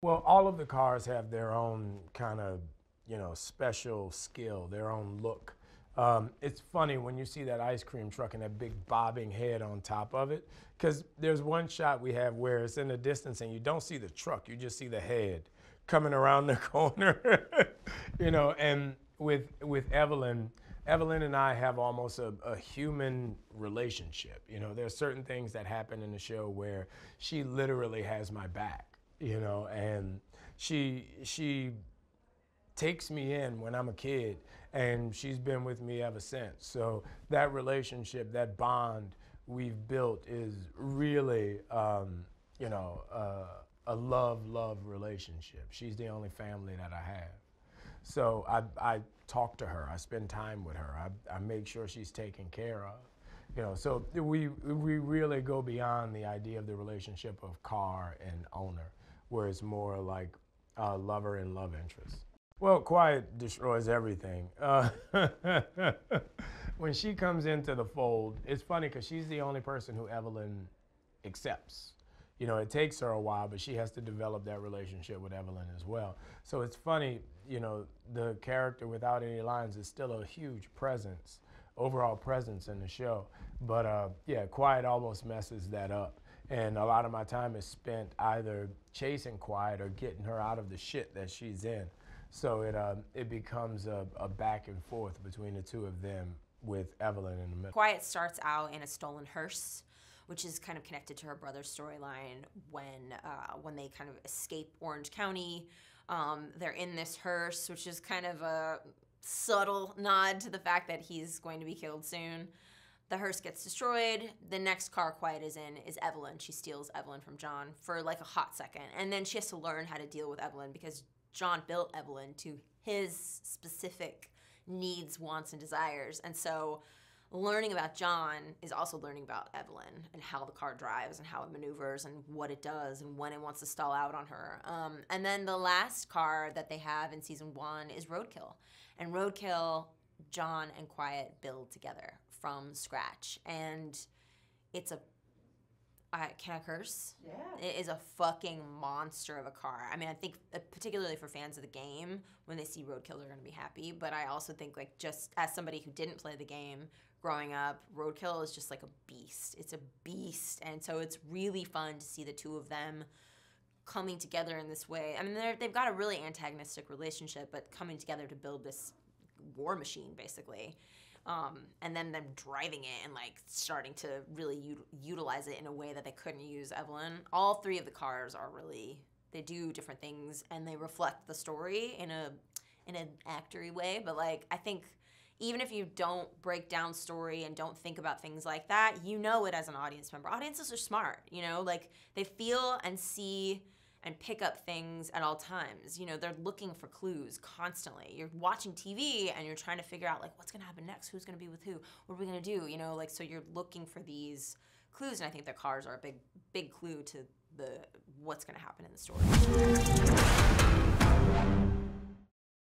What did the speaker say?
Well, all of the cars have their own kind of, special skill, their own look. It's funny when you see that ice cream truck and that big bobbing head on top of it, because there's one shot we have where it's in the distance and you don't see the truck, you just see the head coming around the corner, and with Evelyn and I have almost a human relationship. There's certain things that happen in the show where she literally has my back. And she takes me in when I'm a kid, and she's been with me ever since. So that relationship, that bond we've built is really, a love relationship. She's the only family that I have. So I talk to her, I spend time with her, I make sure she's taken care of. So we really go beyond the idea of the relationship of car and owner, where it's more like lover and love interest. Well, Quiet destroys everything. When she comes into the fold, it's funny because she's the only person who Evelyn accepts. It takes her a while, but she has to develop that relationship with Evelyn as well. So it's funny, the character without any lines is still a huge presence, overall presence in the show. But yeah, Quiet almost messes that up. And a lot of my time is spent either chasing Quiet or getting her out of the shit that she's in. So it becomes a back and forth between the two of them with Evelyn in the middle. Quiet starts out in a stolen hearse, which is kind of connected to her brother's storyline when they kind of escape Orange County. They're in this hearse, which is kind of a subtle nod to the fact that he's going to be killed soon. The hearse gets destroyed. The next car Quiet is in is Evelyn. She steals Evelyn from John for like a hot second. And then she has to learn how to deal with Evelyn because John built Evelyn to his specific needs, wants, and desires. And so learning about John is also learning about Evelyn and how the car drives and how it maneuvers and what it does and when it wants to stall out on her. And then the last car that they have in season 1 is Roadkill. And Roadkill, John and Quiet build together from scratch. And it's a, can I curse? Yeah. It is a fucking monster of a car. I mean, I think particularly for fans of the game, when they see Roadkill, they're gonna be happy. But I also think, like, just as somebody who didn't play the game growing up, Roadkill is just like a beast. It's a beast. And so it's really fun to see the two of them coming together in this way. I mean, they've got a really antagonistic relationship, but coming together to build this war machine, basically. And then them driving it and like starting to really utilize it in a way that they couldn't use Evelyn. All three of the cars are really, they do different things and they reflect the story in an actory way. But like, I think even if you don't break down story and don't think about things like that, you know it as an audience member. Audiences are smart, like they feel and see and pick up things at all times. They're looking for clues constantly. You're watching TV and you're trying to figure out like what's gonna happen next, who's gonna be with who, what are we gonna do, so you're looking for these clues, and I think the cars are a big clue to what's gonna happen in the story.